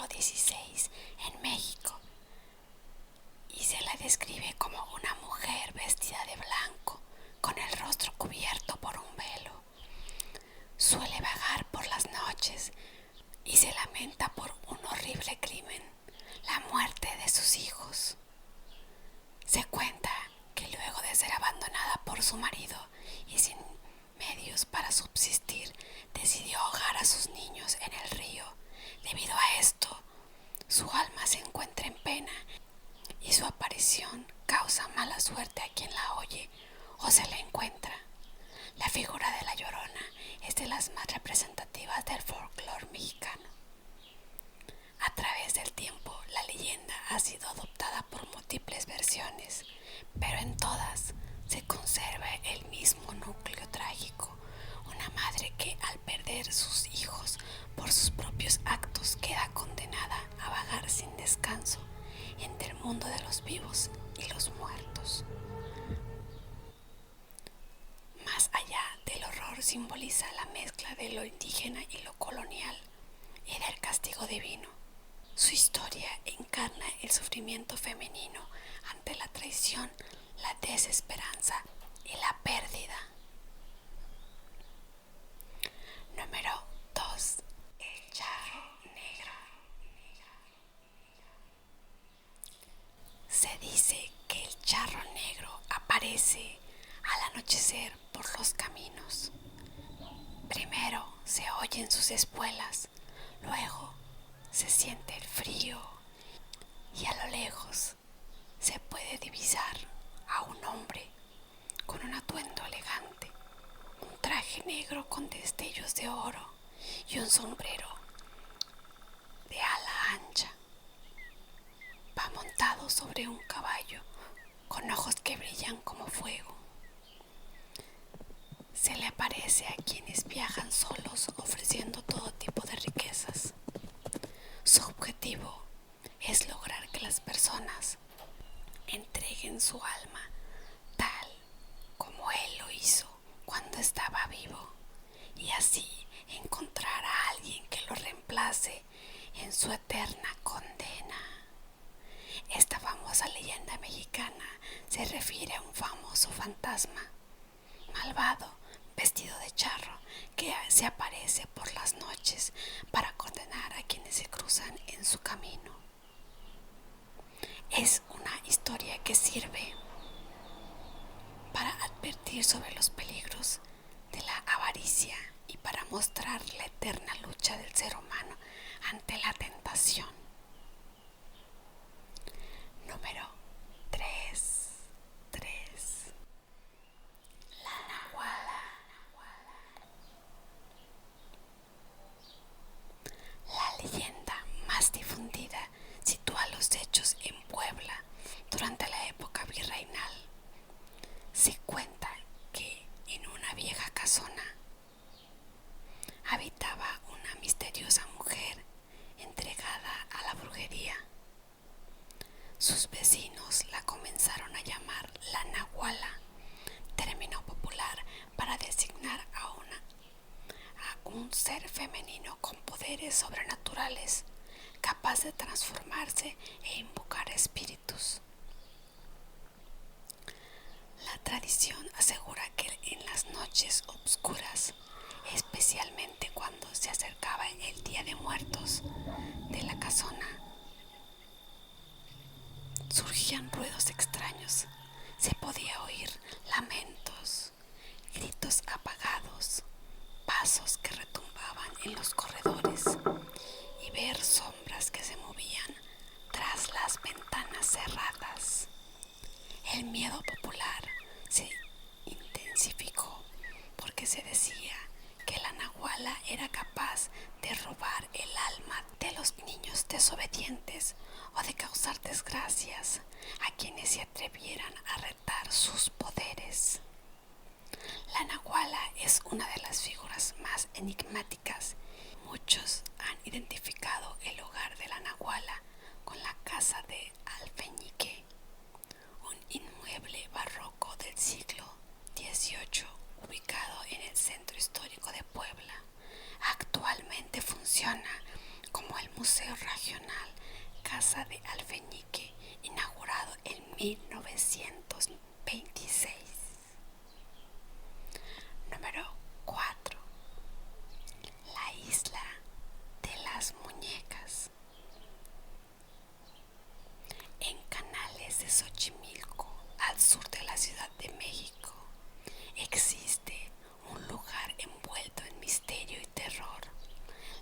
XVI en México y se la describe como una mujer vestida de blanco con el rostro cubierto por un velo. Suele vagar por las noches y se lamenta por un horrible crimen, la muerte de sus hijos. Se cuenta que luego de ser abandonada por su marido y sin medios para subsistir, decidió ahogar a sus niños en el río. Debido a esto, su alma se encuentra en pena y su aparición causa mala suerte a quien la oye o se la encuentra. La figura de la Llorona es de las más representativas del folclore mexicano. A través del tiempo, la leyenda ha sido adoptada por múltiples versiones, pero en todas se conserva el mismo núcleo trágico. Una madre que, al perder sus hijos por sus propios actos, queda condenada a vagar sin descanso entre el mundo de los vivos y los muertos. Más allá del horror, simboliza la mezcla de lo indígena y lo colonial y del castigo divino. Su historia encarna el sufrimiento femenino ante la traición, la desesperanza y la pérdida. Número 2. El charro negro. Se dice que el charro negro aparece al anochecer por los caminos. Primero se oyen sus espuelas, luego se siente el frío y a lo lejos se puede divisar a un hombre con un atuendo elegante, un traje negro con destellos de oro y un sombrero de ala ancha. Va montado sobre un caballo con ojos que brillan como fuego. Se le aparece a quienes viajan solos ofreciendo todo tipo de riquezas. Su objetivo es lograr que las personas entreguen su alma tal como él lo hizo cuando estaba vivo y así encontrar a alguien que lo reemplace en su eterna condena. Esta famosa leyenda mexicana se refiere a un famoso fantasma malvado vestido de charro que se aparece por las noches para condenar a quienes se cruzan en su camino. Es una historia que sirve para advertir sobre los peligros de la avaricia y para mostrar la eterna lucha del ser humano ante la tentación. Número 3. La Nahuala. La leyenda más difundida sitúa los hechos en Puebla durante la época virreinal. Se cuenta que en una vieja casona habitaba una misteriosa mujer entregada a la brujería. Sus vecinos la comenzaron a llamar la Nahuala, término popular para designar a un ser femenino con poderes sobrenaturales, capaz de transformarse e invocar espíritus. La tradición asegura que en las noches oscuras, especialmente cuando se acercaba el Día de Muertos de la casona, surgían ruidos extraños. Se podía oír lamentos, gritos apagados, pasos que retumbaban en los corredores y ver sombras que se movían tras las ventanas cerradas. El miedo popular se intensificó porque se decía que la Nahuala era capaz de robar el alma de los niños desobedientes o de causar desgracias a quienes se atrevieran a retar sus poderes. La Nahuala es una de las figuras más enigmáticas. Muchos han identificado el hogar de la Nahuala con la casa de Alfeñique, un inmueble barroco del siglo XVIII ubicado en el centro histórico de Puebla. Actualmente funciona como el Museo Colegio Regional Casa de Alfeñique, inaugurado en 1926. Número 4. La isla de las muñecas. En Canales de Xochimilco, al sur de la Ciudad de México, existe un lugar envuelto en misterio y terror,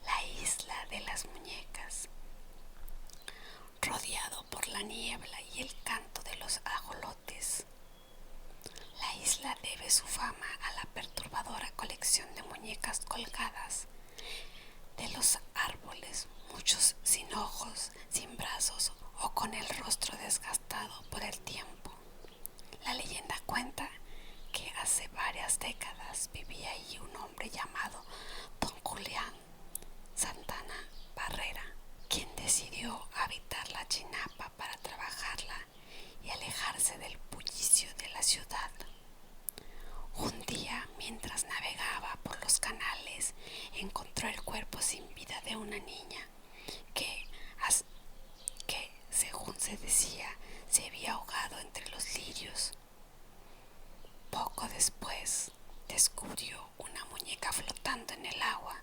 la isla de las muñecas. Rodeado por la niebla y el canto de los ajolotes, la isla debe su fama a la perturbadora colección de muñecas colgadas de los árboles, muchos sin ojos, sin brazos o con el rostro desgastado por el tiempo. La leyenda cuenta que hace varias décadas vivía allí un hombre llamado Don Julián Santana Barrera, quien decidió habitar la Chinapa para trabajarla y alejarse del bullicio de la ciudad. Un día, mientras navegaba por los canales, encontró el cuerpo sin vida de una niña que, según se decía, se había ahogado entre los lirios. Poco después, descubrió una muñeca flotando en el agua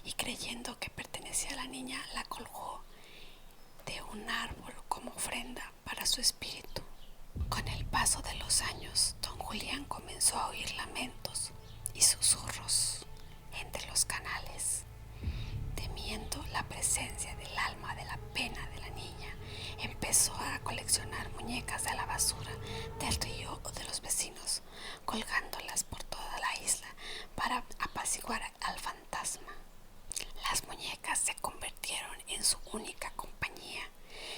y, creyendo que pertenecía a la niña, la colgó de un árbol como ofrenda para su espíritu. Con el paso de los años, don Julián comenzó a oír lamentos y susurros entre los canales. Temiendo la presencia del alma de la pena de la niña, empezó a coleccionar muñecas de la basura del río o de los vecinos, colgándolas por toda la isla para apaciguar al fantasma. Las muñecas se convirtieron en su única compañía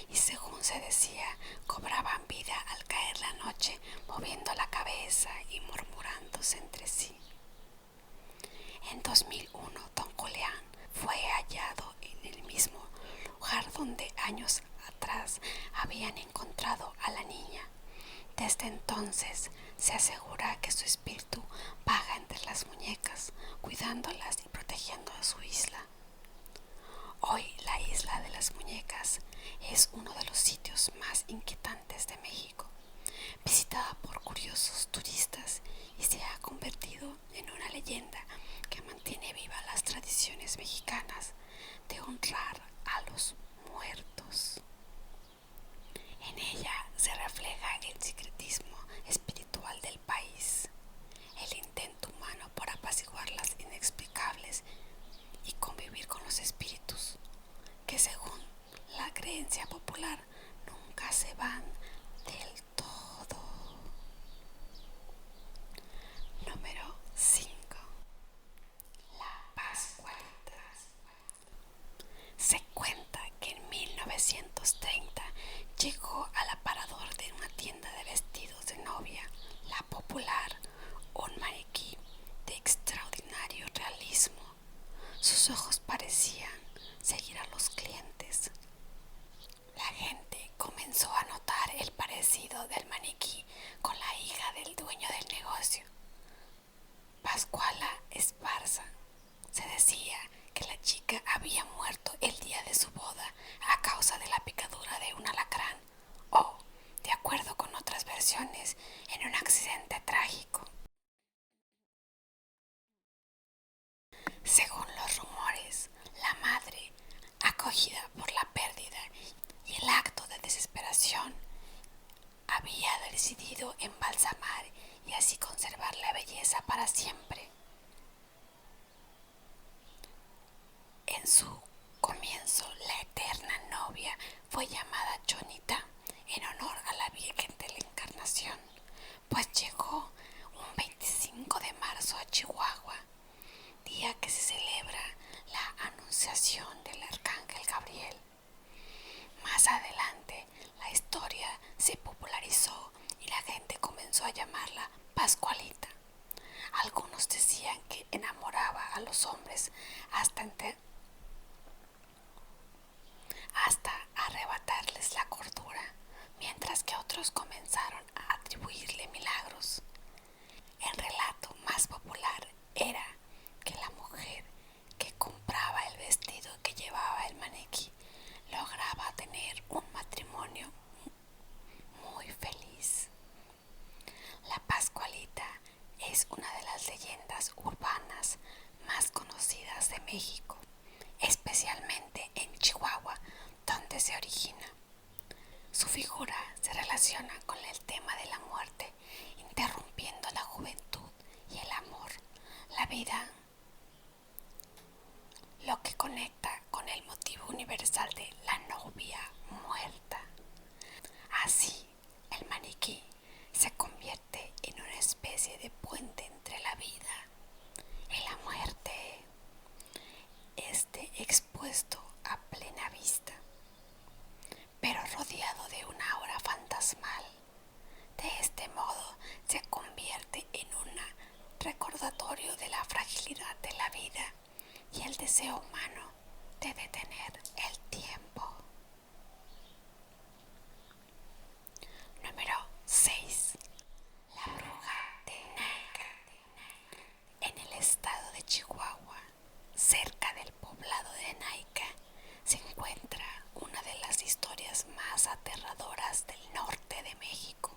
y, según se decía, cobraban vida al caer la noche, moviendo la cabeza y murmurándose entre sí. En 2001, don Julián fue hallado en el mismo lugar donde años atrás habían encontrado a la niña. Desde entonces se asegura que su espíritu vaga entre las muñecas, cuidándolas y protegiendo a su isla. Hoy la isla de las muñecas es uno de los sitios más inquietantes de México, visitada por curiosos turistas, y se ha convertido en una leyenda que mantiene vivas las tradiciones mexicanas de honrar a los muertos. En ella se refleja el secretismo espiritual del país, el intento humano por apaciguar las inexplicables y convivir con los espíritus, que según la creencia popular nunca se van del todo. Número 5. La Pascualita. Se cuenta que en 1930 llegó al aparador de una tienda de vestidos de novia, La Popular, un maniquí de extraordinario realismo. Sus ojos parecían seguir a los clientes. La gente comenzó a notar el parecido del maniquí con la hija del dueño del negocio, Pascuala Esparza. Se decía que la chica había muerto el día de su boda a causa de la picadura de un alacrán o, de acuerdo con otras versiones, en un accidente trágico. Según los rumores, la madre, acogida por la pérdida y el acto de desesperación, había decidido embalsamar y así conservar la belleza para siempre. En su comienzo, la eterna novia fue llamada Chonita en honor a la Virgen de la Encarnación, pues llegó un 25 de marzo a Chihuahua, día que se celebra la Anunciación del Arcángel Gabriel. Más adelante, la historia se popularizó y la gente comenzó a llamarla Pascualita. Algunos decían que enamoraba a los hombres hasta arrebatarles la cordura, mientras que otros comenzaron a atribuirle milagros. El relato más popular era que la mujer que compraba el vestido que llevaba el maniquí donde se origina. Su figura se relaciona con el tema de la muerte, interrumpiendo la juventud y el amor, la vida, lo que conecta con el motivo universal de la novia muerta. Así, el maniquí se convierte en una especie de puente entre la vida y la muerte, expuesto a plena vista, pero rodeado de una aura fantasmal. De este modo se convierte en un recordatorio de la fragilidad de la vida y el deseo humano de detener el tiempo. Número 6. La bruja de Naica. En el estado de Chihuahua, cerca del poblado de Naica, se encuentra una de las historias más aterradoras del norte de México.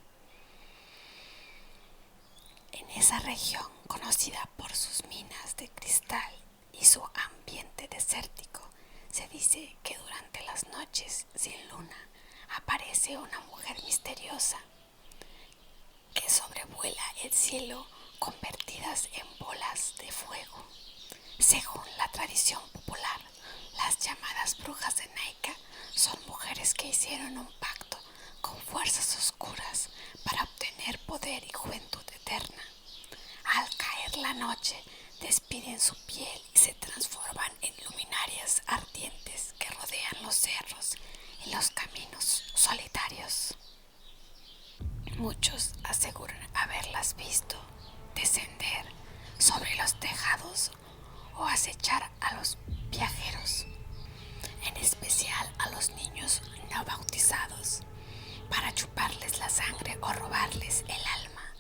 En esa región, conocida por sus minas de cristal y su ambiente desértico, se dice que durante las noches sin luna aparece una mujer misteriosa que sobrevuela el cielo convertidas en bolas de fuego. Según la tradición popular, las llamadas brujas de Naica son mujeres que hicieron un pacto con fuerzas oscuras para obtener poder y juventud eterna. Al caer la noche, despiden su piel y se transforman en luminarias ardientes que rodean los cerros y los caminos solitarios. Muchos aseguran haberlas visto descender sobre los tejados o acechar a los viajeros, en especial a los niños no bautizados, para chuparles la sangre o robarles el alma.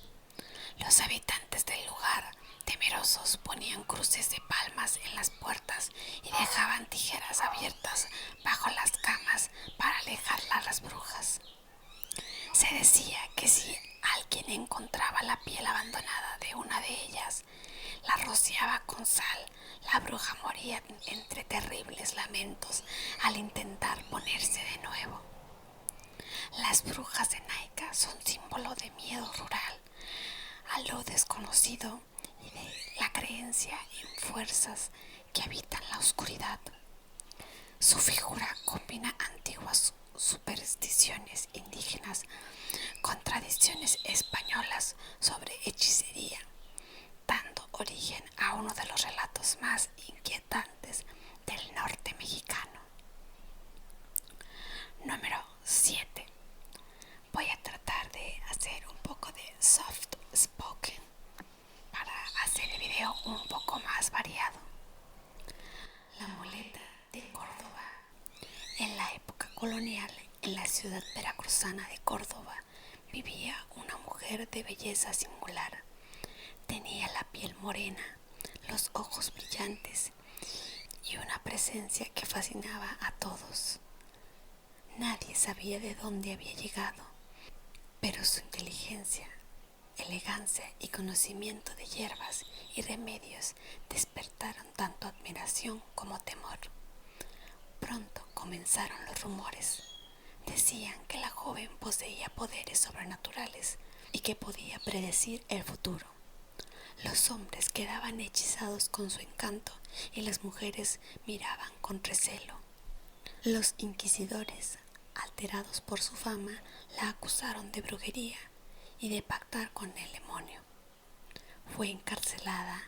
Los habitantes del lugar, temerosos, ponían cruces de palmas en las puertas y dejaban tijeras abiertas bajo las camas para alejar a las brujas. Se decía que si alguien encontraba la piel abandonada de una de ellas, la rociaba con sal, la bruja moría entre terribles lamentos al intentar ponerse de nuevo. Las brujas de Naica son símbolo de miedo rural, a lo desconocido y de la creencia en fuerzas que habitan la oscuridad. Su figura combina antiguas supersticiones indígenas con tradiciones españolas sobre hechicería, dando origen a uno de los relatos más inquietantes del norte mexicano. Número 7. Voy a tratar de hacer un poco de soft spoken para hacer el video un poco más variado. La muleta de Córdoba. En la época colonial, en la ciudad veracruzana de Córdoba, vivía una mujer de belleza singular. Tenía la piel morena, los ojos brillantes y una presencia que fascinaba a todos. Nadie sabía de dónde había llegado, pero su inteligencia, elegancia y conocimiento de hierbas y remedios despertaron tanto admiración como temor. Pronto comenzaron los rumores. Decían que la joven poseía poderes sobrenaturales y que podía predecir el futuro. Los hombres quedaban hechizados con su encanto y las mujeres miraban con recelo. Los inquisidores, alterados por su fama, la acusaron de brujería y de pactar con el demonio. Fue encarcelada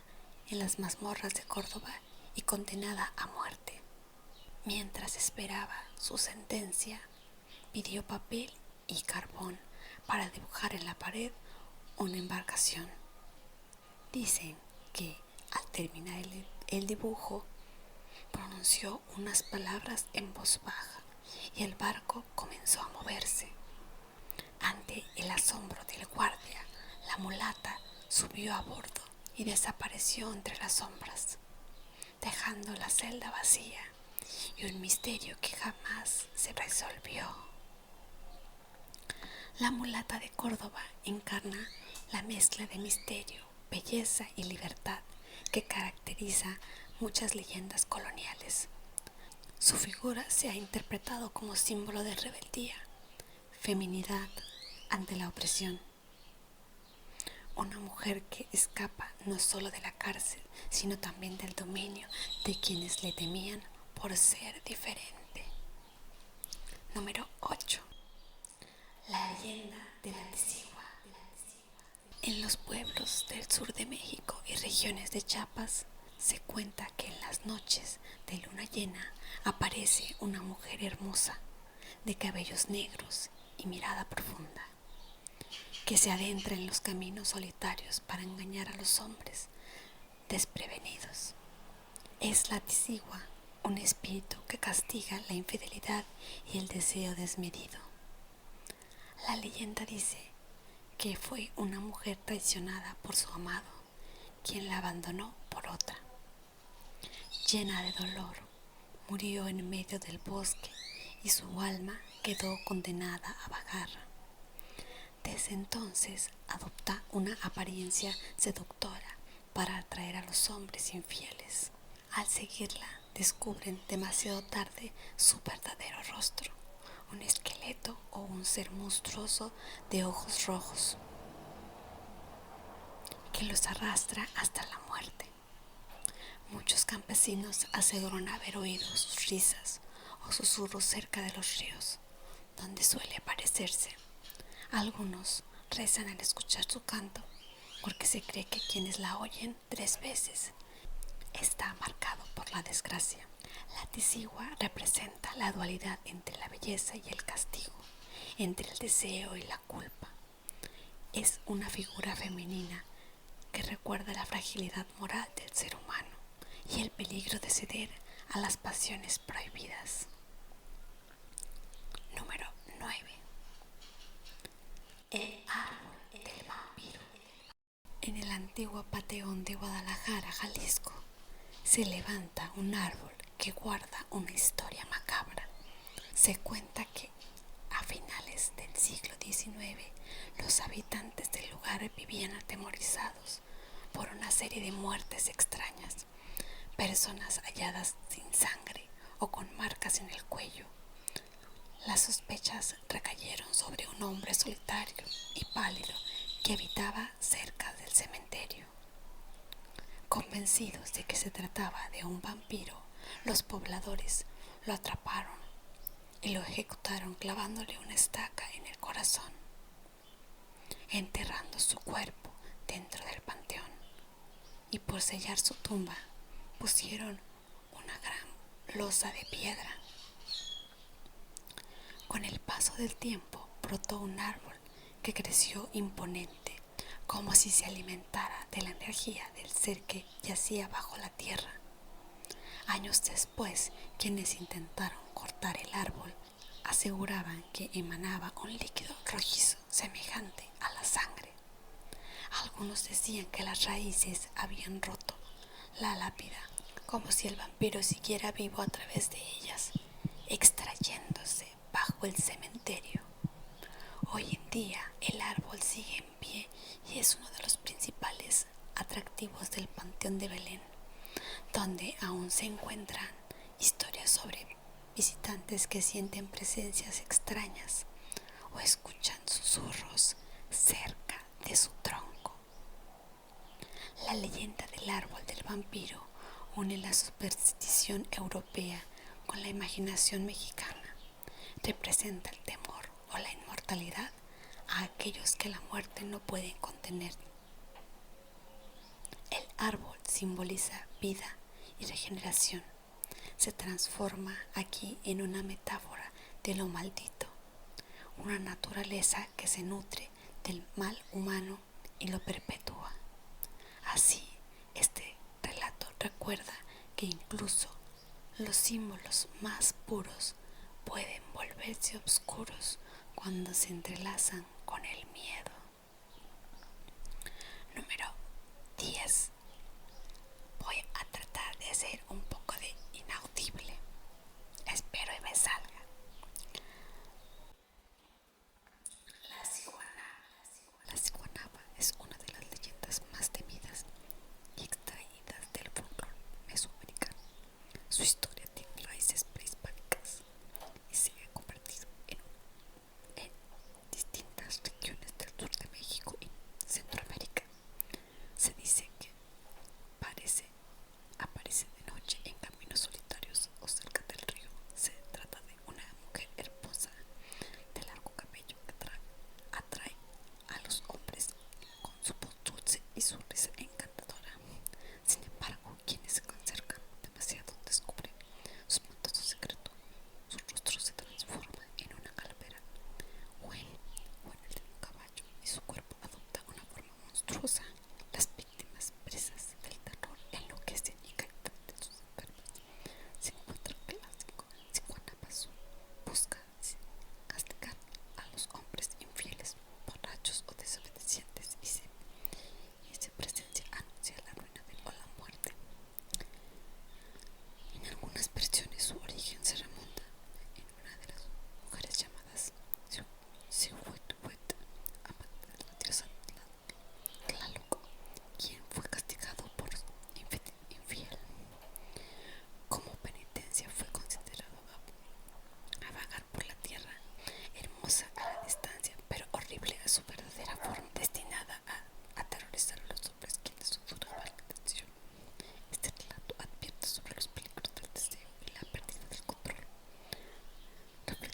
en las mazmorras de Córdoba y condenada a muerte. Mientras esperaba su sentencia, pidió papel y carbón para dibujar en la pared una embarcación. Dicen que al terminar el dibujo, pronunció unas palabras en voz baja y el barco comenzó a moverse. Ante el asombro del guardia, la mulata subió a bordo y desapareció entre las sombras, dejando la celda vacía y un misterio que jamás se resolvió. La mulata de Córdoba encarna la mezcla de misterio, belleza y libertad que caracteriza muchas leyendas coloniales. Su figura se ha interpretado como símbolo de rebeldía, feminidad ante la opresión. Una mujer que escapa no solo de la cárcel, sino también del dominio de quienes le temían por ser diferente. Número 8. La leyenda de la Tizigua. En los pueblos del sur de México y regiones de Chiapas se cuenta que en las noches de luna llena aparece una mujer hermosa, de cabellos negros y mirada profunda, que se adentra en los caminos solitarios para engañar a los hombres desprevenidos. Es la Tizigua, un espíritu que castiga la infidelidad y el deseo desmedido. La leyenda dice que fue una mujer traicionada por su amado, quien la abandonó por otra. Llena de dolor, murió en medio del bosque y su alma quedó condenada a vagar. Desde entonces adopta una apariencia seductora para atraer a los hombres infieles. Al seguirla, descubren demasiado tarde su verdadero rostro, un esqueleto o un ser monstruoso de ojos rojos, que los arrastra hasta la muerte. Muchos campesinos aseguran haber oído sus risas o susurros cerca de los ríos, donde suele aparecerse. Algunos rezan al escuchar su canto, porque se cree que quienes la oyen 3 veces está marcado por la desgracia. La Tizigua representa la dualidad entre la belleza y el castigo, entre el deseo y la culpa. Es una figura femenina que recuerda la fragilidad moral del ser humano y el peligro de ceder a las pasiones prohibidas. Número 9. El árbol del vampiro. En el antiguo Panteón de Guadalajara, Jalisco, se levanta un árbol que guarda una historia macabra. Se cuenta que a finales del siglo XIX los habitantes del lugar vivían atemorizados por una serie de muertes extrañas, personas halladas sin sangre o con marcas en el cuello. Las sospechas recayeron sobre un hombre solitario y pálido que habitaba cerca del cementerio. Convencidos de que se trataba de un vampiro, los pobladores lo atraparon y lo ejecutaron clavándole una estaca en el corazón, enterrando su cuerpo dentro del panteón, y por sellar su tumba pusieron una gran losa de piedra. Con el paso del tiempo brotó un árbol que creció imponente, como si se alimentara de la energía del ser que yacía bajo la tierra. Años después, quienes intentaron cortar el árbol aseguraban que emanaba un líquido rojizo semejante a la sangre. Algunos decían que las raíces habían roto la lápida, como si el vampiro siguiera vivo a través de ellas, extrayéndose bajo el cementerio. Hoy en día el árbol sigue en pie y es uno de los principales atractivos del Panteón de Belén, donde aún se encuentran historias sobre visitantes que sienten presencias extrañas o escuchan susurros cerca de su tronco. La leyenda del árbol del vampiro une la superstición europea con la imaginación mexicana. Representa el temor o la inmortalidad a aquellos que la muerte no puede contener. El árbol simboliza vida y regeneración. Se transforma aquí en una metáfora de lo maldito, una naturaleza que se nutre del mal humano y lo perpetúa. Así, este relato recuerda que incluso los símbolos más puros pueden volverse oscuros cuando se entrelazan con el miedo. Número 10. Voy a tratar de hacer un poco de inaudible. Espero y me salga. La ciguanaba. La ciguanaba es una de las leyendas más temidas y extraídas del folclore mesoamericano. Su historia tiene raíces prehispánicas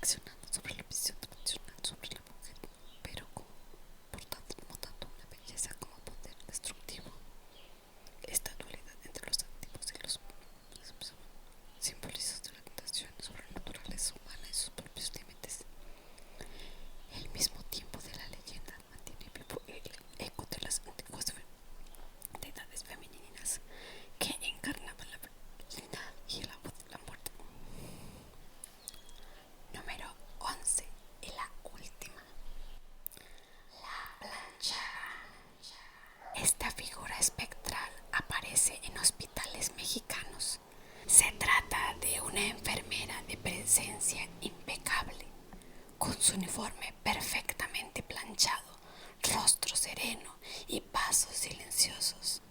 reflexionando sobre la visión tradicional sobre la mujer, pero como tanto una belleza como poder destructivo. Esta dualidad entre los activos y los simbolizos de la tentación sobre la naturaleza humana y sus propios límites. El mismo tiempo de la leyenda mantiene vivo el eco de las antiguas deidades femeninas que encarnaban la virginidad y la muerte. Número 11 y la última. La planchada. Esta figura espectral aparece en hospitales mexicanos. Se trata de una enfermera de presencia impecable, con su uniforme perfectamente planchado, rostro sereno y pasos silenciosos.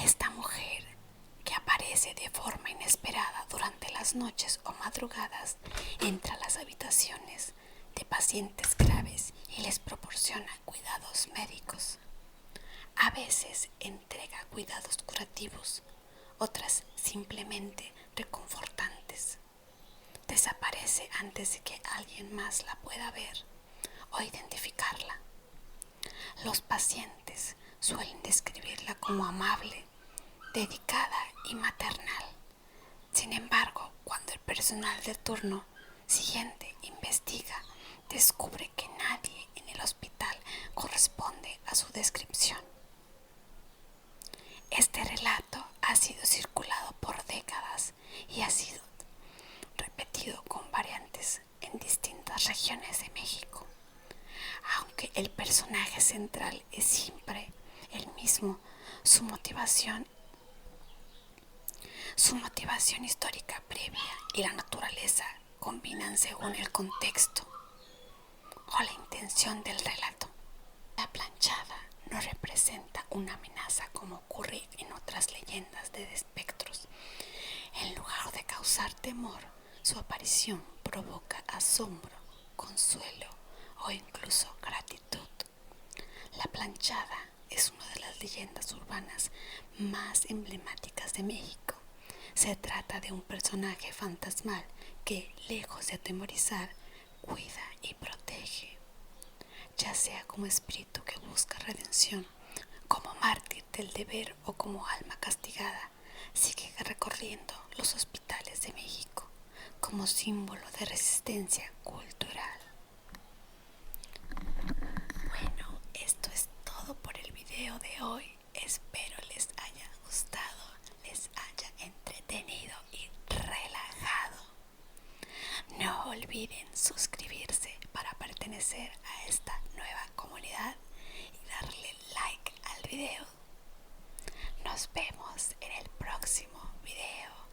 Esta mujer, que aparece de forma inesperada durante las noches o madrugadas, entra a las habitaciones de pacientes graves y les proporciona cuidados médicos. A veces entrega cuidados curativos, otras simplemente reconfortantes. Desaparece antes de que alguien más la pueda ver o identificarla. Los pacientes suelen describirla como amable, dedicada y maternal. Sin embargo, cuando el personal de turno siguiente investiga, descubre que nadie en el hospital corresponde a su descripción. Este relato ha sido circulado por décadas y ha sido repetido con variantes en distintas regiones de México. Aunque el personaje central es siempre el mismo, su motivación histórica previa y la naturaleza combinan según el contexto o la intención del relato. La planchada no representa una amenaza como ocurre en otras leyendas de espectros. En lugar de causar temor, su aparición provoca asombro, consuelo o incluso gratitud. La planchada es una de las leyendas urbanas más emblemáticas de México. Se trata de un personaje fantasmal que, lejos de atemorizar, cuida y protege, ya sea como espíritu que busca redención, como mártir del deber o como alma castigada. Sigue recorriendo los hospitales de México como símbolo de resistencia cultural. Bueno, esto es todo por el video de hoy. Espero les haya gustado, les haya entretenido y relajado. No olviden suscribirse para pertenecer a esta nueva comunidad y darle like al video. Nos vemos en el próximo video.